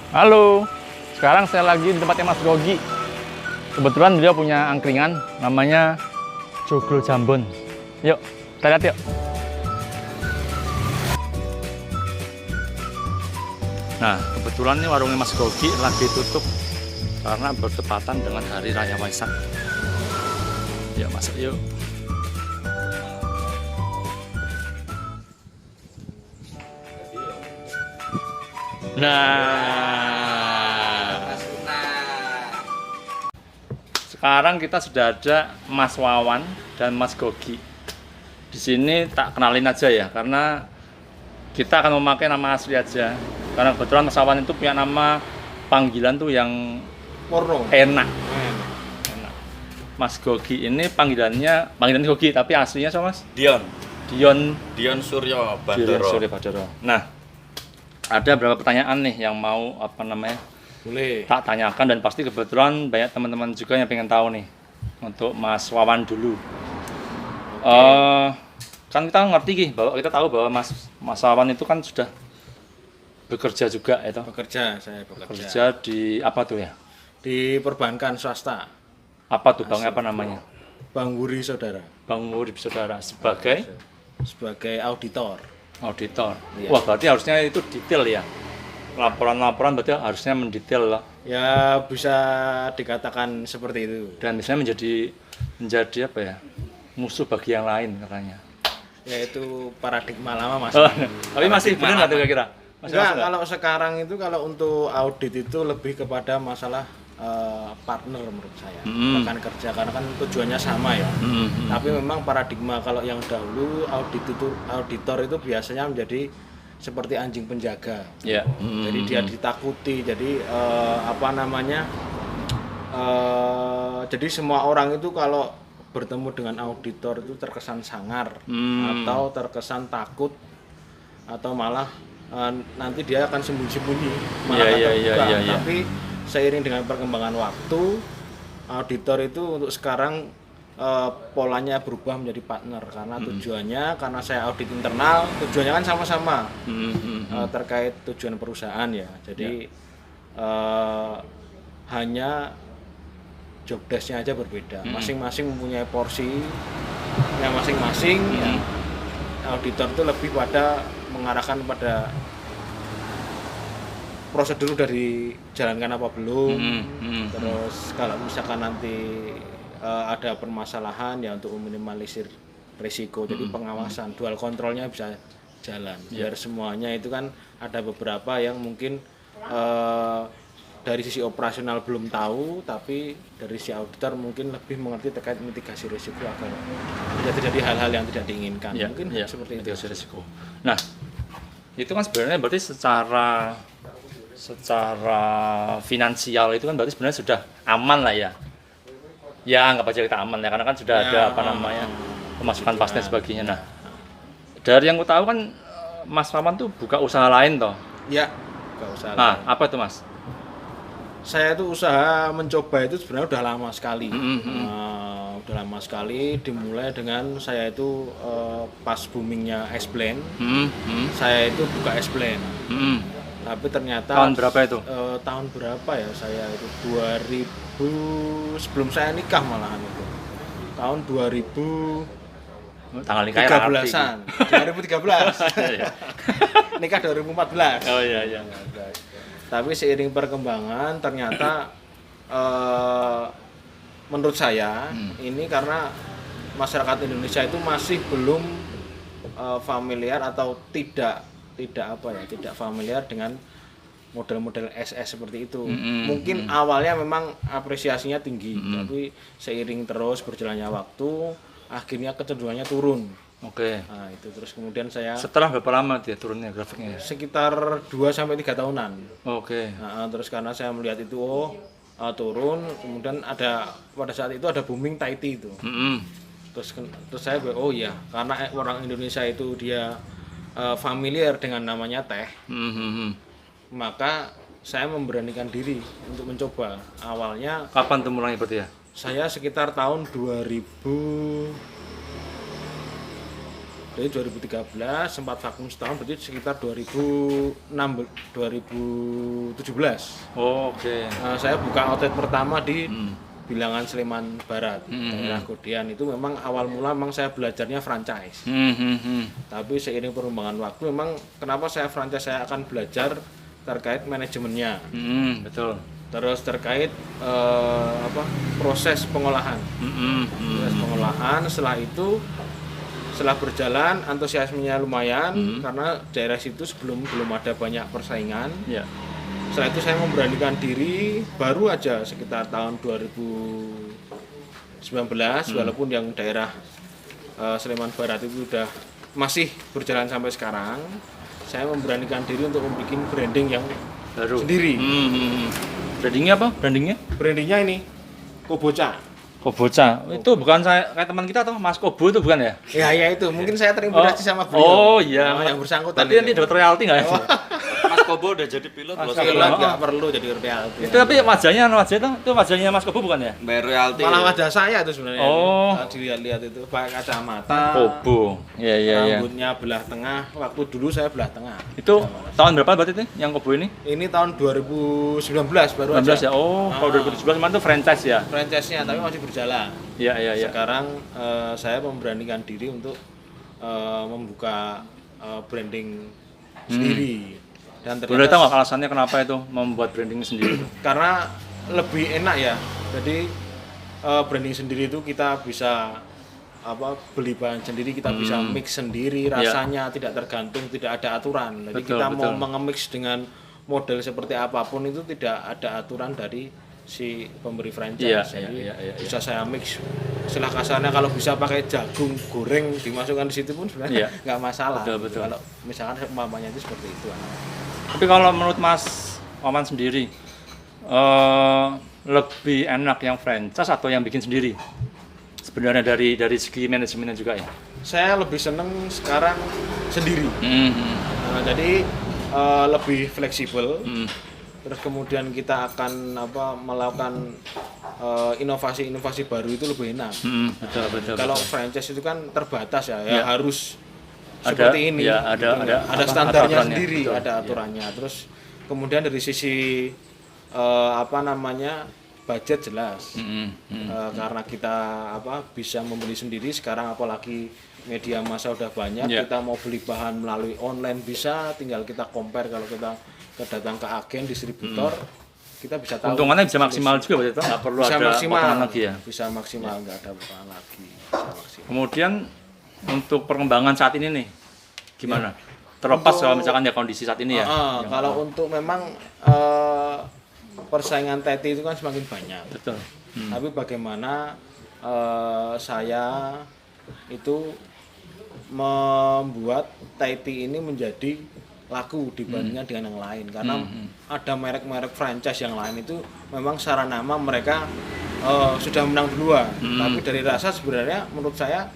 Halo, sekarang saya lagi di tempatnya Mas Gogi. Kebetulan beliau punya angkringan, namanya Joglo Jambon. Yuk, kita lihat yuk. Nah, kebetulan nih warungnya Mas Gogi lagi tutup karena bertepatan dengan Hari Raya Waisak. Yuk, masuk yuk. Nah, sekarang kita sudah ada Mas Wawan dan Mas Gogi. Di sini tak kenalin aja ya, karena kita akan memakai nama asli aja. Karena kebetulan Mas Wawan itu punya nama panggilan tuh yang Porno. enak. Mas Gogi ini panggilan Gogi, tapi aslinya sama Mas Dion Suryo Suryo Bandoro. Badoro. Nah, ada beberapa pertanyaan nih yang mau Boleh. tak tanyakan, dan pasti kebetulan banyak teman-teman juga yang pengen tahu nih untuk Mas Wawan dulu. Kan kita ngerti Ki, bahwa kita tahu bahwa Mas Wawan itu kan sudah bekerja juga itu. Saya bekerja. Bekerja di apa tuh ya? Di perbankan swasta. Apa tuh Bang, apa namanya? Bang Wuri Saudara. Bang Wuri Saudara sebagai auditor. auditor. Iya. Wah, berarti harusnya itu detail ya. Laporan-laporan berarti harusnya mendetail lah. Ya bisa dikatakan seperti itu. Dan misalnya menjadi apa ya? Musuh bagi yang lain katanya. Yaitu paradigma lama Mas. Tapi masih benar nggak tuh kira-kira? Enggak, kalau sekarang itu kalau untuk audit itu lebih kepada masalah partner menurut saya, rekan kerja, karena kan tujuannya sama ya. Tapi memang paradigma kalau yang dahulu auditor itu biasanya menjadi seperti anjing penjaga. Ya. Jadi dia ditakuti. Jadi jadi semua orang itu kalau bertemu dengan auditor itu terkesan sangar atau terkesan takut, atau malah nanti dia akan sembunyi-sembunyi, malah terbuka. Tapi seiring dengan perkembangan waktu, auditor itu untuk sekarang polanya berubah menjadi partner, karena tujuannya, karena saya audit internal, tujuannya kan sama-sama terkait tujuan perusahaan ya. Jadi hanya job desk-nya aja berbeda, masing-masing mempunyai porsi yang masing-masing. Ya. Auditor itu lebih pada mengarahkan pada prosedur dari jalankan apa belum, terus kalau misalkan nanti ada permasalahan ya untuk meminimalisir risiko. Jadi pengawasan, dual kontrolnya bisa jalan biar semuanya itu kan. Ada beberapa yang mungkin dari sisi operasional belum tahu, tapi dari si auditor mungkin lebih mengerti terkait mitigasi risiko agar tidak terjadi hal-hal yang tidak diinginkan. Mungkin seperti itu. Mitigasi risiko. Nah, itu kan sebenarnya berarti secara finansial itu kan berarti sebenarnya sudah aman lah ya. Ya, anggap aja kita aman ya, karena kan sudah ada pemasukan pasti dan sebagainya. Nah, dari yang ku tahu kan Mas Wawan tuh buka usaha lain toh. Ya, buka usaha. Nah, apa itu Mas? Saya itu usaha mencoba itu sebenarnya udah lama sekali. Udah lama sekali, dimulai dengan saya itu pas boomingnya es blend. Saya itu buka es blend. Tapi ternyata tahun berapa itu? Tahun berapa ya saya itu 2000, sebelum saya nikah malahan itu. Tahun 2000 tanggal nikah 13-an. 2013. Nikah 2014. Oh iya. Tapi seiring perkembangan ternyata menurut saya ini karena masyarakat Indonesia itu masih belum familiar atau tidak familiar dengan model-model SS seperti itu. Mungkin awalnya memang apresiasinya tinggi, tapi seiring terus berjalannya waktu, akhirnya kecenderungannya turun. Oke. Nah, itu terus kemudian saya Setelah berapa lama dia turunnya grafiknya? sekitar 2-3 tahunan. Oke. Nah, terus karena saya melihat itu turun, kemudian pada saat itu ada booming Thai tea itu. Terus saya oh iya, karena orang Indonesia itu dia familiar dengan namanya teh, maka saya memberanikan diri untuk mencoba. Awalnya Kapan tuh mulainya berarti ya? saya sekitar tahun 2000 Dari 2013 sempat vakum setahun, berarti sekitar 2017. Oh, oke. Saya buka outlet pertama di Bilangan Sleman Barat, daerah Godean. Itu memang awal mula memang saya belajarnya franchise. Tapi seiring perkembangan waktu memang kenapa saya franchise, saya akan belajar terkait manajemennya. Betul. Terus terkait proses pengolahan. Proses pengolahan, setelah itu setelah berjalan antusiasmenya lumayan karena daerah situ belum ada banyak persaingan. Ya. Setelah itu saya memberanikan diri baru aja sekitar tahun 2019 walaupun yang daerah Sleman Barat itu udah masih berjalan sampai sekarang. Saya memberanikan diri untuk membuat branding yang Baru. sendiri. Brandingnya apa? Brandingnya ini Koboca. Koboca. Itu bukan saya kayak teman kita atau Mas Kobo itu bukan ya? Ya itu mungkin saya terinspirasi sama beliau. Oh iya. Yang bersangkutan. Tapi nanti dapat royalti nggak ya? Mas Kobo udah jadi pilot loh. Pilot nggak perlu jadi royalti. Itu tapi wajahnya itu wajahnya Mas Kobo bukan ya? Bayar royalti. Malah wajah saya itu sebenarnya. Oh. Dilihat itu pakai kacamata. Kobo. Iya. Rambutnya belah tengah. Waktu dulu saya belah tengah. Itu tahun berapa berarti itu yang Kobo ini? Ini tahun 2019 baru 19 aja. ya. Oh, kalau 2017 kemarin itu franchise ya. Franchise-nya tapi masih berjalan. Iya. Sekarang saya memberanikan diri untuk membuka branding sendiri. Dan Boleh ternyata tahu nggak alasannya kenapa itu membuat branding sendiri? karena lebih enak ya. Jadi branding sendiri itu kita bisa beli bahan sendiri, kita bisa mix sendiri, rasanya tidak tergantung, tidak ada aturan. Jadi Betul, kita betul. mau mengemix dengan model seperti apapun itu tidak ada aturan dari si pemberi franchise. Jadi bisa saya mix. Istilah kasarnya kalau bisa pakai jagung goreng dimasukkan di situ pun sebenarnya nggak masalah. Betul. Kalau misalkan umpamanya itu seperti itu. Tapi kalau menurut Mas Oman sendiri, lebih enak yang franchise atau yang bikin sendiri? Sebenarnya dari segi manajemennya juga ya? Saya lebih seneng sekarang sendiri. Jadi lebih fleksibel. Terus kemudian kita akan melakukan inovasi-inovasi baru itu lebih enak. Betul. Kalau franchise itu kan terbatas ya harus Ada, seperti ini. ya, ada standarnya aturannya, sendiri, betul, ada aturannya. Terus kemudian dari sisi budget jelas. Karena kita bisa membeli sendiri sekarang, apalagi media massa udah banyak, kita mau beli bahan melalui online bisa, tinggal kita compare. Kalau kita datang ke agen distributor, kita bisa tahu. Untungannya bisa maksimal juga berarti, nggak perlu bisa ada maksimal potongan lagi ya? Bisa maksimal, nggak ada potongan lagi. Bisa maksimal. Kemudian untuk perkembangan saat ini nih, gimana? Terlepas kalau misalkan ya kondisi saat ini ya? Kalau untuk memang persaingan TT itu kan semakin banyak. Betul. Tapi bagaimana saya itu membuat TT ini menjadi laku dibandingkan dengan yang lain, karena ada merek-merek franchise yang lain itu memang secara nama mereka sudah menang duluan, tapi dari rasa sebenarnya menurut saya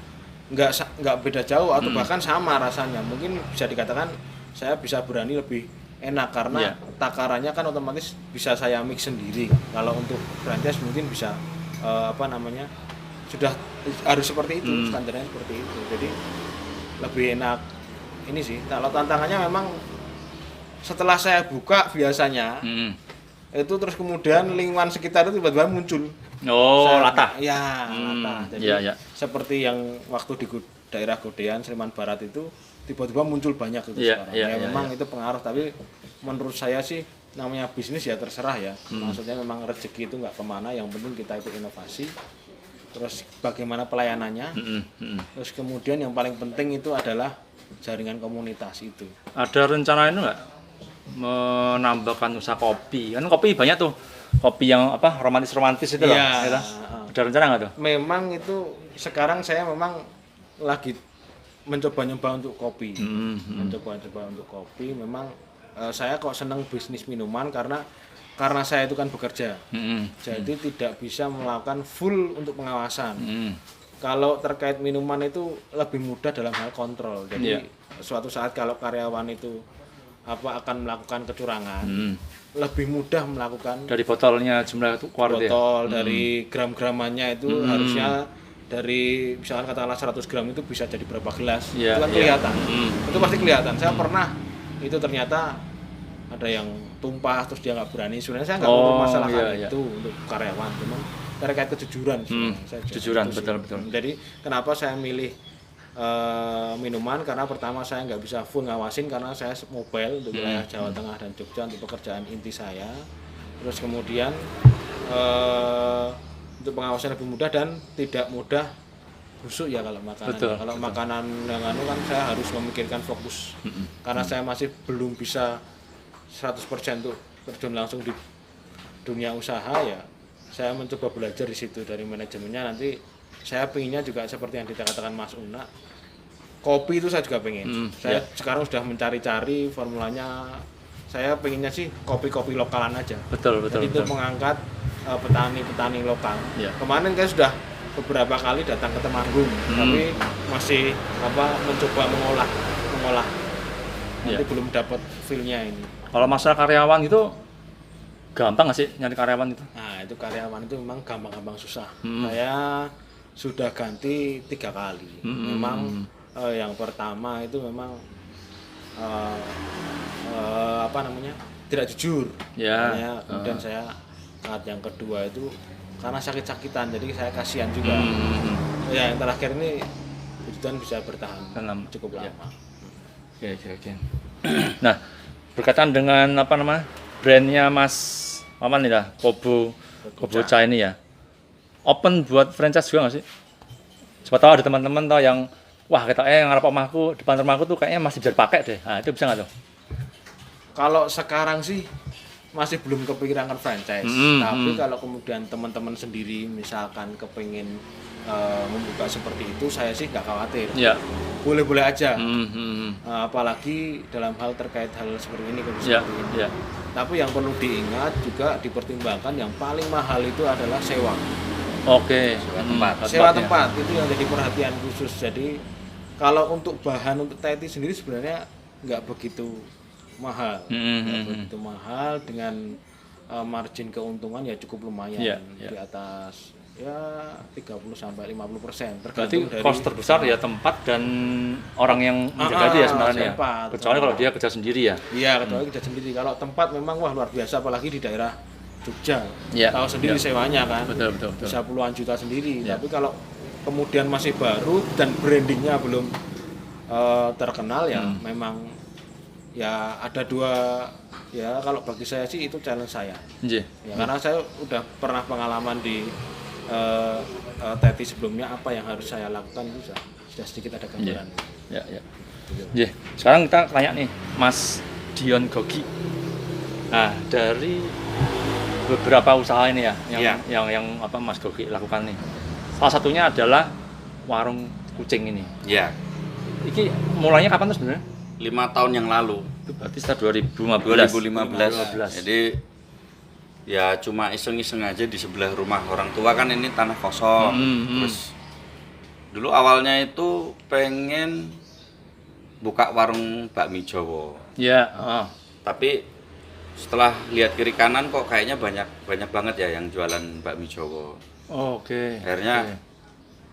nggak beda jauh atau bahkan sama rasanya. Mungkin bisa dikatakan saya bisa berani lebih enak karena takarannya kan otomatis bisa saya mix sendiri. Kalau untuk franchise mungkin bisa sudah harus seperti itu, standarnya seperti itu. Jadi lebih enak ini sih. Kalau tantangannya memang setelah saya buka biasanya itu terus kemudian lingkungan sekitar itu tiba-tiba muncul. Latah. Ya, latah. Jadi seperti yang waktu di daerah Godean, Sleman Barat itu tiba-tiba muncul banyak itu sekarang. Memang itu pengaruh, tapi menurut saya sih namanya bisnis ya terserah ya. Maksudnya memang rezeki itu nggak kemana, yang penting kita itu inovasi. Terus bagaimana pelayanannya. Terus kemudian yang paling penting itu adalah jaringan komunitas itu. Ada rencana itu nggak menambahkan usaha kopi? Kan kopi banyak tuh, kopi yang romantis itu loh. Ada rencana nggak tuh? Memang itu sekarang saya memang lagi mencoba-nyoba untuk kopi. Mencoba-coba untuk kopi. Memang saya kok senang bisnis minuman karena saya itu kan bekerja. Jadi tidak bisa melakukan full untuk pengawasan. Kalau terkait minuman itu lebih mudah dalam hal kontrol. Jadi suatu saat kalau karyawan itu akan melakukan kecurangan, lebih mudah melakukan dari botolnya jumlah itu keluar botol dari gram-gramannya itu harusnya dari misalkan katakanlah 100 gram itu bisa jadi berapa gelas, Iya, itu kan iya. kelihatan. Itu pasti kelihatan. Saya pernah itu ternyata ada yang tumpah terus dia nggak berani. Sebenarnya saya nggak Oh, mempermasalahkan iya, iya. itu untuk karyawan, cuman terkait kejujuran. Saya Kejujuran, itu sih. betul. Jadi kenapa saya milih minuman, karena pertama saya nggak bisa full ngawasin karena saya mobile untuk wilayah Jawa Tengah dan Jogja untuk pekerjaan inti saya. Terus kemudian untuk pengawasan lebih mudah dan tidak mudah busuk ya kalau makanan. Betul, Kalau betul. makanan yang anu kan saya harus memikirkan fokus. Karena saya masih belum bisa 100% untuk terjun langsung di dunia usaha ya. Saya mencoba belajar di situ dari manajemennya. Nanti saya pengennya juga seperti yang dikatakan Mas Una. Kopi itu saya juga pengen. Saya sekarang sudah mencari-cari formulanya. Saya pengennya sih kopi-kopi lokalan aja. Betul. Jadi itu mengangkat petani-petani lokal. Iya. Kemarin saya sudah beberapa kali datang ke Temanggung, tapi masih mencoba mengolah. Nanti Iya. belum dapat feel-nya ini. Kalau masalah karyawan itu gampang nggak sih nyari karyawan itu? Nah, itu karyawan itu memang gampang-gampang susah. Saya sudah ganti 3 kali. Memang yang pertama itu memang tidak jujur. Ya. Makanya kemudian saya saat yang kedua itu karena sakit-sakitan, jadi saya kasihan juga. Ya, yang terakhir ini kebetulan bisa bertahan cukup Ya. lama. Oke. Nah, berkaitan dengan brandnya Mas Maman nih lah, Kobocha ini ya. Open buat franchise juga nggak sih? Siapa tahu ada teman-teman tau yang wah kita ngarep omahku, depan rumahku tuh kayaknya masih bisa dipakai deh. Nah, itu bisa nggak tuh? Kalau sekarang sih masih belum kepikiran franchise, tapi kalau kemudian teman-teman sendiri misalkan kepingin membuka seperti itu, saya sih nggak khawatir. Ya. Boleh-boleh aja. Apalagi dalam hal terkait hal seperti ini, Ya. seperti ini. Ya. Tapi yang perlu diingat juga dipertimbangkan yang paling mahal itu adalah sewa. Oke. Sewa tempat itu yang jadi perhatian khusus. Jadi kalau untuk bahan untuk teh sendiri sebenarnya nggak begitu mahal, begitu mahal dengan margin keuntungan ya cukup lumayan di atas ya 30-50%. Berarti Tergantung cost terbesar ya tempat dan orang yang menjaga dia sebenarnya. tempat. Kecuali kalau dia kerja sendiri ya. Iya, kecuali kerja sendiri. Kalau tempat memang wah luar biasa, apalagi di daerah Jogja. Iya, Tahu sendiri iya. sewanya kan. Betul. Bisa puluhan juta sendiri. Iya. Tapi kalau kemudian masih baru dan brandingnya belum terkenal ya memang ya ada dua ya, kalau bagi saya sih itu challenge saya. Iya. Ya, karena saya udah pernah pengalaman di Teti sebelumnya, apa yang harus saya lakukan itu sudah sedikit ada gambaran. Ya. Iya. Sekarang kita tanya nih, Mas Dion Gogi. Nah, dari beberapa usaha ini ya, yang Mas Gogi lakukan nih. Salah satunya adalah warung kucing ini. Iya. Iki mulainya kapan tuh sebenarnya? 5 tahun yang lalu. Itu berarti setelah 2015. 2015. Jadi ya cuma iseng-iseng aja di sebelah rumah orang tua, kan ini tanah kosong. Terus dulu awalnya itu pengen buka warung bakmi Jawa. Iya. Tapi setelah lihat kiri kanan kok kayaknya banyak banget ya yang jualan bakmi Jawa. Oke. Akhirnya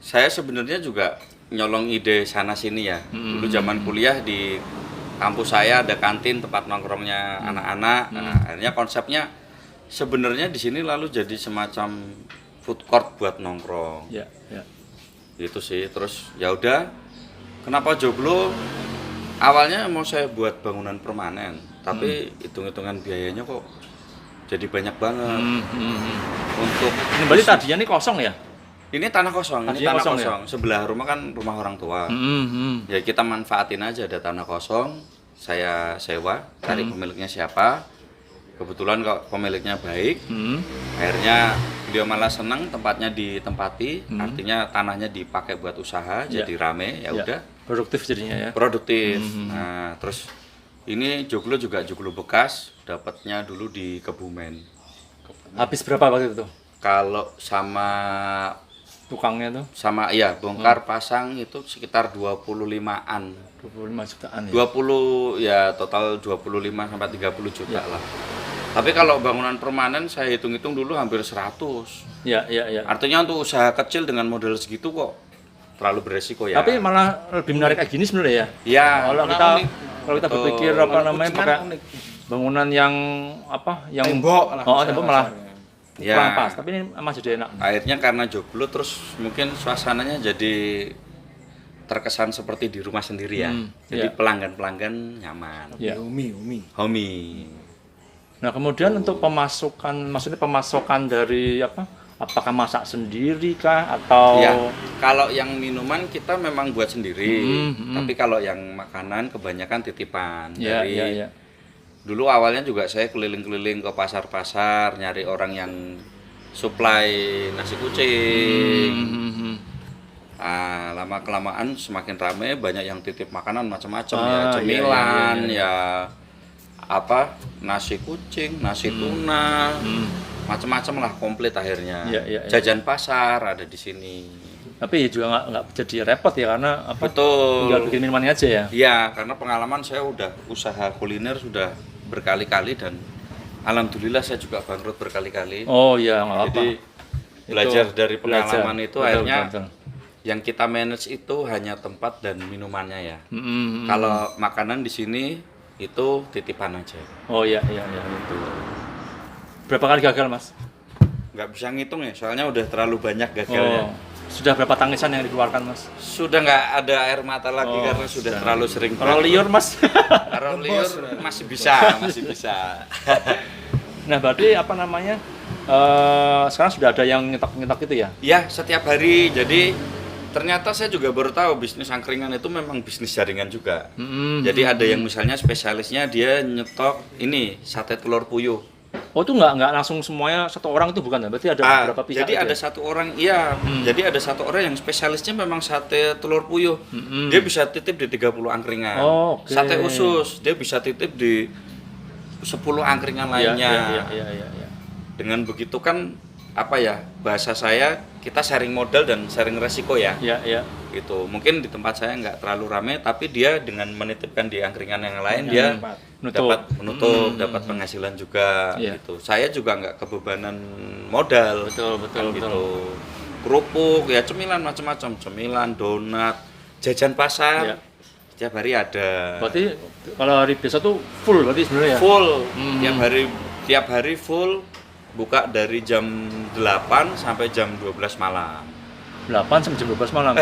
saya sebenarnya juga nyolong ide sana sini ya. Dulu zaman kuliah di kampus saya ada kantin tempat nongkrongnya anak-anak. Nah, akhirnya konsepnya sebenarnya di sini lalu jadi semacam food court buat nongkrong. Ya. Gitu sih. Terus ya udah, kenapa jomblo? Awalnya mau saya buat bangunan permanen, tapi hitung-hitungan biayanya kok jadi banyak banget. Untuk Ini berarti tadinya ini kosong ya? ini tanah kosong, ini Tadinya tanah kosong kosong. ya? Sebelah rumah kan rumah orang tua. Ya kita manfaatin aja, ada tanah kosong, saya sewa, cari pemiliknya siapa. Kebetulan kok pemiliknya baik, akhirnya beliau malah senang tempatnya ditempati, artinya tanahnya dipakai buat usaha, jadi rame, ya udah. Produktif jadinya ya? Produktif. Nah, terus ini joglo juga joglo bekas, dapatnya dulu di Kebumen. Habis berapa waktu itu? Kalau sama Tukangnya tuh? ya bongkar pasang itu sekitar 25-an. 25 jutaan ya? 20 ya, total 25 sampai 30 juta lah. Tapi kalau bangunan permanen saya hitung-hitung dulu hampir 100. Ya, ya, ya. Artinya untuk usaha kecil dengan modal segitu kok terlalu beresiko ya. Tapi malah lebih menarik kayak gini sebenarnya ya. Ya, Kalau kita berpikir apa namanya pakai unik. bangunan yang apa yang Tembok lah. tembok malah Ya. kurang pas, tapi ini masih jadi enak. akhirnya karena jomblo terus mungkin suasananya jadi terkesan seperti di rumah sendiri ya. Jadi iya. pelanggan-pelanggan nyaman. Ya. Umi. Homey. Nah, kemudian untuk maksudnya pemasokan dari apa? Apakah masak sendiri kah atau Ya, kalau yang minuman kita memang buat sendiri. Tapi kalau yang makanan kebanyakan titipan Ya, dari ya, ya. dulu awalnya juga saya keliling-keliling ke pasar-pasar nyari orang yang supply nasi kucing. Lama kelamaan semakin ramai banyak yang titip makanan macam-macam ya, cemilan ya, apa nasi kucing, nasi tuna, macam-macam lah komplit akhirnya. Ya, ya, ya. Jajan pasar ada di sini. Tapi ya juga nggak jadi repot ya karena apa? Betul. Tinggal bikin minumannya aja ya. Iya, karena pengalaman saya udah usaha kuliner sudah berkali-kali dan alhamdulillah saya juga bangkrut berkali-kali. Oh iya, nggak apa. Jadi belajar dari belajar. pengalaman itu Betul, akhirnya betul. yang kita manage itu hanya tempat dan minumannya ya. Mm-mm. Kalau makanan di sini itu titipan aja. Oh iya, iya, iya. Berapa kali gagal, Mas? Nggak bisa ngitung ya, soalnya udah terlalu banyak gagalnya. Oh, sudah berapa tangisan yang dikeluarkan, Mas? Sudah nggak ada air mata lagi karena sudah terlalu sering. Kalau liur, Mas? Kalau liur masih bisa, masih bisa. Nah, berarti apa namanya? Sekarang sudah ada yang nyetok-nyetok itu ya? Ya, setiap hari. Jadi ternyata saya juga baru tahu bisnis angkringan itu memang bisnis jaringan juga. Jadi ada yang misalnya spesialisnya dia nyetok ini sate telur puyuh. Oh, itu nggak langsung semuanya satu orang itu bukan ya? Berarti ada beberapa pihak. Jadi itu ada ya? satu orang, iya. Jadi ada satu orang yang spesialisnya memang sate telur puyuh. Dia bisa titip di 30 angkringan. Oh, oke. Sate usus, dia bisa titip di 10 angkringan Iya, lainnya. iya. Dengan begitu kan apa ya? Bahasa saya kita sharing modal dan sharing resiko ya. Iya. Gitu. Mungkin di tempat saya nggak terlalu ramai, tapi dia dengan menitipkan di angkringan yang lain dia dapat menutup, dapat penghasilan juga. Iya. Gitu. Saya juga nggak kebebanan modal. Betul. Gitu. Kerupuk, ya cemilan macam-macam, cemilan, donat, jajan pasar. Iya. Setiap hari ada. Berarti kalau hari biasa tuh full berarti sebenarnya ya? Full. Tiap hari full. Buka dari jam 8 sampai jam 12 malam. 8 sampai jam 12 malam.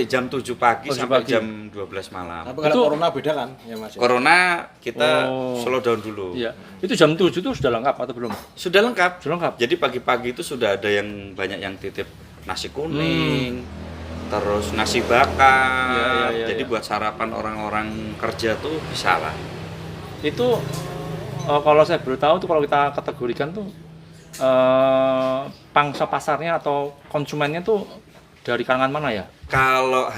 Jam 7 pagi 7 sampai pagi. jam 12 malam. Tapi kalau Itu- corona beda kan ya Mas? Ya? Corona kita Oh. slow down dulu. Iya. Itu jam 7 tuh sudah lengkap atau belum? Sudah lengkap. Sudah lengkap. Jadi pagi-pagi itu sudah ada yang banyak yang titip nasi kuning, terus nasi bakar. Iya, Jadi buat sarapan orang-orang kerja tuh bisa lah. Itu kalau saya baru tahu tuh kalau kita kategorikan tuh pangsa pasarnya atau konsumennya tuh dari kalangan mana ya? Kalau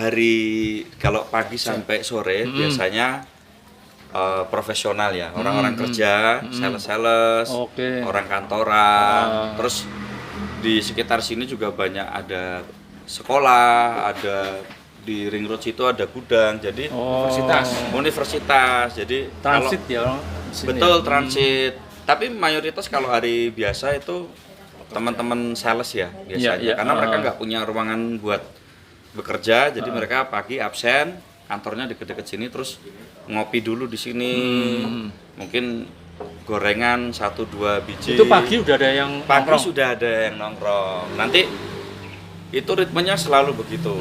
pagi sampai sore biasanya profesional ya, orang-orang kerja, sales-sales, Oke. orang kantoran. Terus di sekitar sini juga banyak ada sekolah, ada di Ring Road situ ada gudang, jadi universitas. Jadi Transit kalau, ya orang di sini betul ya? transit. Tapi mayoritas kalau hari biasa itu teman-teman sales ya biasanya, Iya, karena mereka nggak punya ruangan buat bekerja, jadi mereka pagi absen, kantornya deket-deket sini, terus ngopi dulu di sini, mungkin gorengan 1-2 biji. Itu pagi udah ada yang Pagi nongkrong? sudah ada yang nongkrong. Nanti itu ritmenya selalu begitu,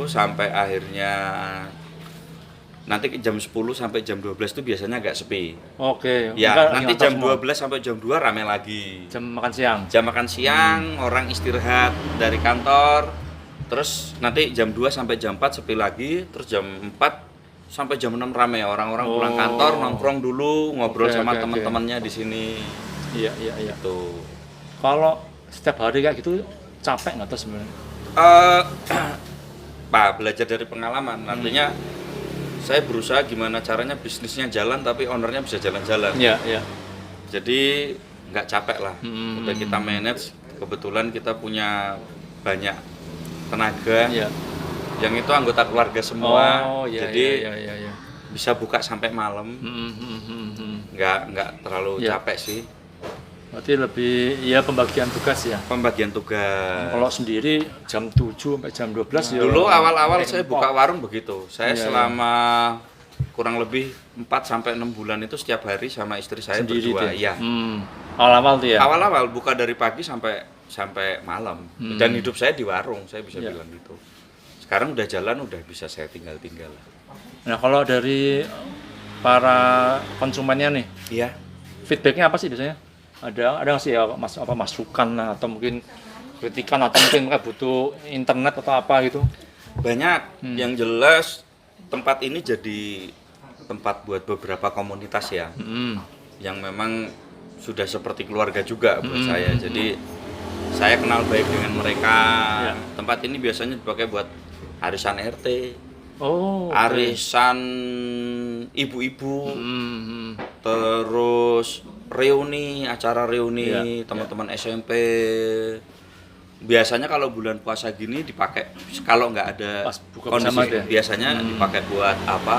sampai akhirnya nanti jam 10 sampai jam 12 itu biasanya agak sepi. Oke. Ya, mereka nanti ngantor jam semua. 12 sampai jam 2 rame lagi. Jam makan siang. Jam makan siang, orang istirahat dari kantor. Terus nanti jam 2 sampai jam 4 sepi lagi, terus jam 4 sampai jam 6 rame, orang-orang pulang kantor nongkrong dulu, ngobrol sama Oke. teman-temannya di sini. Iya. Tuh. Kalau setiap hari kayak gitu capek nggak tuh sebenarnya? Pak, belajar dari pengalaman. Artinya saya berusaha gimana caranya bisnisnya jalan tapi ownernya bisa jalan-jalan. Iya. Jadi nggak capek lah. Udah kita manage, kebetulan kita punya banyak tenaga Iya. yang itu anggota keluarga semua. Oh, iya. Jadi iya. bisa buka sampai malam. Nggak terlalu Ya. capek sih. Berarti lebih ya pembagian tugas ya. Pembagian tugas. Kalau sendiri jam 7 sampai jam 12 ya. Dulu awal-awal saya buka warung begitu. Saya Iya, selama kurang lebih 4 sampai 6 bulan itu setiap hari sama istri saya sendiri berdua. tuh. Iya. Awal-awal tuh ya. Awal-awal buka dari pagi sampai malam. Dan hidup saya di warung, saya bisa Iya. bilang gitu. Sekarang udah jalan, udah bisa saya tinggal-tinggal. Nah, kalau dari para konsumennya nih, Iya. feedbacknya apa sih biasanya? Ada nggak sih ya masukan lah, atau mungkin kritikan, atau mungkin mereka butuh internet atau apa gitu? Banyak. Yang jelas tempat ini jadi tempat buat beberapa komunitas ya. Yang memang sudah seperti keluarga juga buat saya. Jadi saya kenal baik dengan mereka. Ya. Tempat ini biasanya dipakai buat arisan RT, Oh, arisan ibu-ibu, terus acara reuni Ya, teman-teman SMP. Biasanya kalau bulan puasa gini dipakai, kalau nggak ada Pas buka bersama kondisi tuh ya? biasanya dipakai buat apa?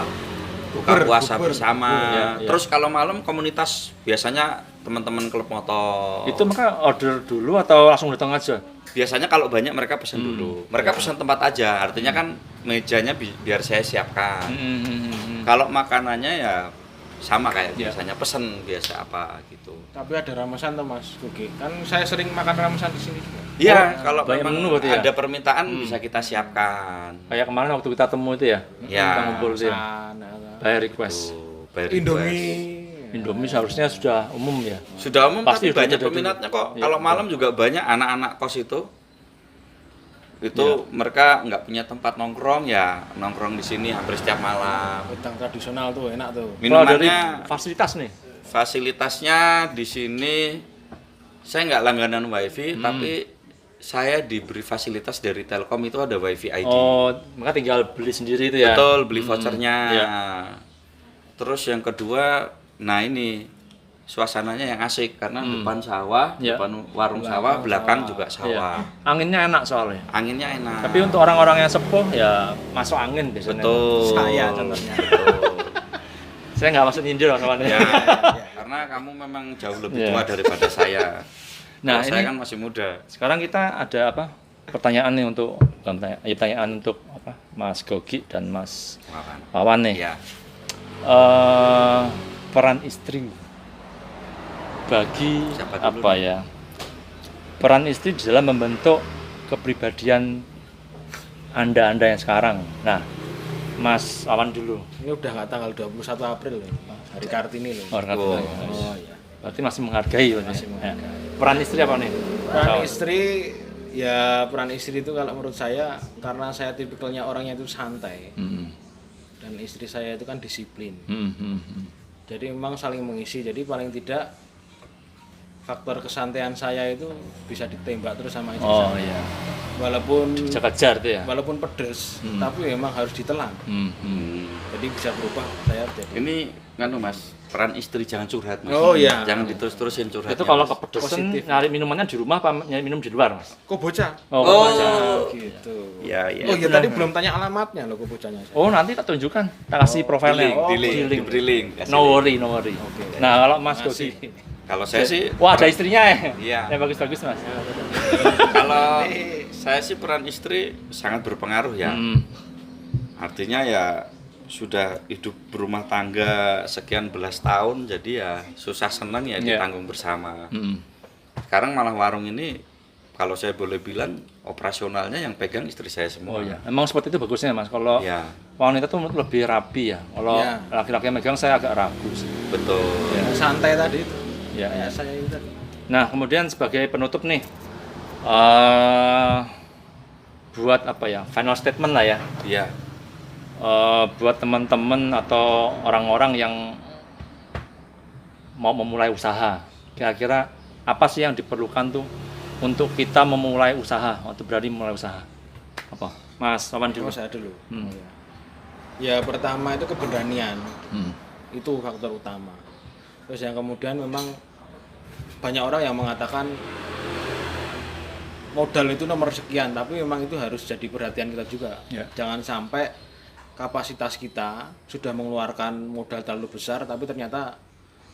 Buka puasa bersama. Ya, ya. Terus kalau malam komunitas biasanya teman-teman klub motor. itu mereka order dulu atau langsung datang aja? Biasanya kalau banyak mereka pesan dulu. Mereka pesan tempat aja. Artinya kan mejanya biar saya siapkan. Kalau makanannya ya sama kayak Ya. biasanya, pesen biasa apa gitu. Tapi ada ramesan tuh Mas Gogi. Kan saya sering makan ramesan di sini juga. Iya, kalau banyak memang menu berarti ya? ada permintaan bisa kita siapkan. Kayak kemarin waktu kita temu itu ya? Ya. Kita ngumpul itu ya? Ramesan, By request. Tuh, by request. Indomie. Seharusnya sudah umum ya? Sudah umum Pasti tapi udah banyak ada peminatnya dulu. kok. Iya. Kalau malam juga banyak anak-anak kos itu. Itu mereka nggak punya tempat nongkrong ya, nongkrong di sini hampir setiap malam. Wedang tradisional tuh enak tuh. Kalau dari Minumannya, fasilitas nih? fasilitasnya di sini saya nggak langganan wifi, tapi saya diberi fasilitas dari Telkom itu ada wifi ID. Oh, mereka tinggal beli sendiri itu ya? Betul, beli vouchernya. Iya. Terus yang kedua, nah ini suasananya yang asik karena depan sawah, Iya. depan warung sawah, belakang juga Iya. sawah. Anginnya enak soalnya. Anginnya enak. Tapi untuk orang-orang yang sepuh ya masuk angin biasanya. betul. Saya contohnya. Betul. Saya nggak masuk nyindir soalnya. Ya, karena kamu memang jauh lebih Iya. tua daripada saya. Nah, Kalau saya ini kan masih muda. sekarang kita ada apa? Pertanyaan nih untuk bukan pertanyaan untuk apa? Mas Gogi dan Mas Wawan. Wawan nih. Ya. Peran istri bagi Siapa dulu apa nih? ya? Peran istri di dalam membentuk kepribadian Anda yang sekarang. Nah, Mas Wawan dulu. Ini udah nggak tanggal 21 April loh. Hari Kartini loh. Oh, Oh. Oh iya. berarti masih menghargai berarti. Masih menghargai. Ya. Peran istri apa nih? Peran istri ya peran istri itu kalau menurut saya karena saya tipikalnya orangnya itu santai dan istri saya itu kan disiplin. Jadi memang saling mengisi. Jadi paling tidak faktor kesantaian saya itu bisa ditembak terus sama istri Oh saya. iya. Walaupun Kejar-kejar itu ya. walaupun pedes, tapi memang harus ditelan. Jadi bisa berubah saya jadi. Ini nganu Mas, peran istri jangan curhat Mas. Oh, iya. Jangan diterus-terusin curhatnya. Itu kalau Mas. kepedesan Positif. nyari minumannya di rumah apa nyari minum di luar, Mas? Kok bocah? Oh, Oh. baca. Gitu. Ya, ya. Oh iya tadi belum tanya alamatnya loh kok bocahnya. Oh, nanti tak tunjukkan. Tak kasih profilnya. Diberi link. Kasih No link. worry, no worry. Nah, kalau Mas Gogi. Kalau saya sih, Wah, ada istrinya ya? Iya. Ya bagus-bagus, Mas. kalau saya sih peran istri sangat berpengaruh ya. Artinya ya sudah hidup berumah tangga sekian belas tahun, jadi ya susah senang ya Iya. ditanggung bersama. Sekarang malah warung ini, kalau saya boleh bilang, operasionalnya yang pegang istri saya semua. Oh iya, emang seperti itu bagusnya, Mas. Kalau Ya, wanita tuh lebih rapi ya. Kalau Iya. laki-laki yang megang saya agak ragu sih. betul. Santai tadi itu. Ya, Kayak saya itu tadi. Nah, kemudian sebagai penutup nih, buat apa ya, final statement lah ya, Iya. buat teman-teman atau orang-orang yang mau memulai usaha. Kira-kira apa sih yang diperlukan tuh untuk kita memulai usaha, untuk berani memulai usaha? Apa, Mas Wawan dulu? Oh, saya dulu. Ya pertama itu keberanian. Itu faktor utama. Terus yang kemudian memang banyak orang yang mengatakan modal itu nomor sekian, tapi memang itu harus jadi perhatian kita juga. Ya. Jangan sampai kapasitas kita sudah mengeluarkan modal terlalu besar, tapi ternyata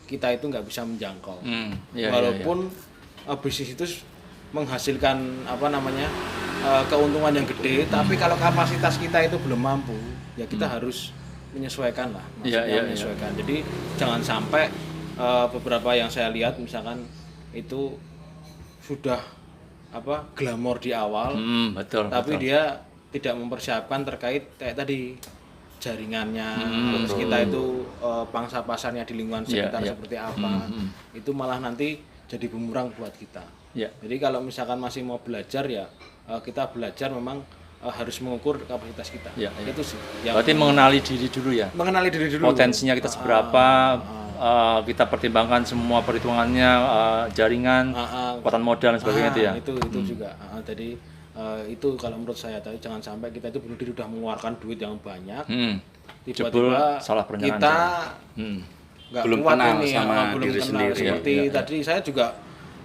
kita itu nggak bisa menjangkau. Walaupun bisnis itu menghasilkan keuntungan yang gede, tapi kalau kapasitas kita itu belum mampu, ya kita harus menyesuaikan lah, menyesuaikan. Jadi jangan sampai beberapa yang saya lihat misalkan itu sudah glamor di awal, tapi dia tidak mempersiapkan terkait kayak tadi jaringannya, terus kita itu pangsa pasarnya di lingkungan sekitar seperti apa, itu malah nanti jadi bumerang buat kita. Jadi kalau misalkan masih mau belajar ya kita belajar memang harus mengukur kapasitas kita. Itu sih. Berarti mengenali diri dulu ya. Mengenali diri dulu. Potensinya kita seberapa, kita pertimbangkan semua perhitungannya, jaringan, kekuatan modal dan sebagainya itu ya. Itu juga. Jadi itu kalau menurut saya tadi jangan sampai kita itu bunuh diri udah mengeluarkan duit yang banyak, tiba-tiba salah perencanaan kita nggak belum kuat kenal ini, sama belum diri kenal. sendiri. Seperti tadi saya juga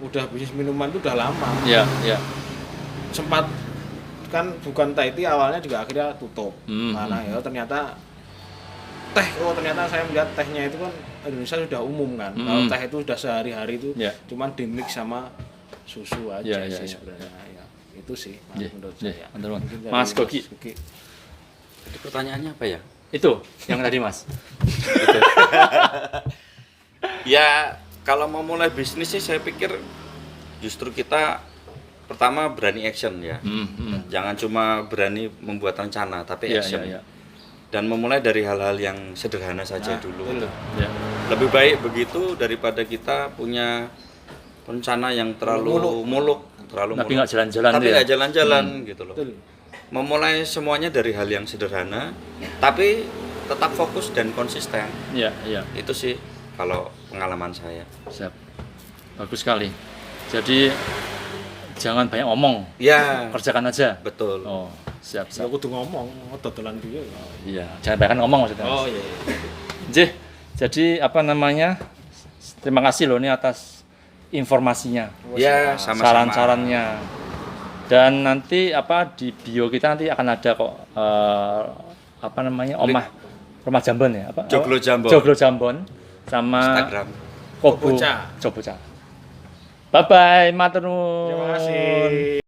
udah bisnis minuman itu udah lama. Sempat kan bukan Thai tea awalnya juga akhirnya tutup. Karena ya ternyata ternyata saya melihat tehnya itu kan Indonesia sudah umum kan. Kalau teh itu sudah sehari-hari itu cuman dimix sama susu aja sih sebenarnya. Itu sih menurut saya. Mas Gogi. Jadi pertanyaannya apa ya? Itu yang tadi Mas. Ya kalau mau mulai bisnis sih saya pikir justru kita pertama berani action ya. Jangan cuma berani membuat rencana tapi action. Dan memulai dari hal-hal yang sederhana saja dulu. Lebih baik begitu daripada kita punya rencana yang terlalu muluk. Tapi nggak jalan-jalan. Tapi nggak jalan-jalan gitu loh. Memulai semuanya dari hal yang sederhana, tapi tetap fokus dan konsisten. Itu sih kalau pengalaman saya. Siap. Bagus sekali. Jadi jangan banyak ngomong. Kerjakan aja. Betul. Oh, siap. Ya kudu ngomong, dodolan piye. Iya, jangan banyak ngomong maksudnya. Oh iya. Jadi terima kasih loh nih atas informasinya. Sama-sama. Saran-sarannya. Dan nanti di bio kita nanti akan ada kok Omah Rumah Jambon ya, Joglo Jambon sama Instagram Coboca. Bye bye, matur nuwun. Terima kasih.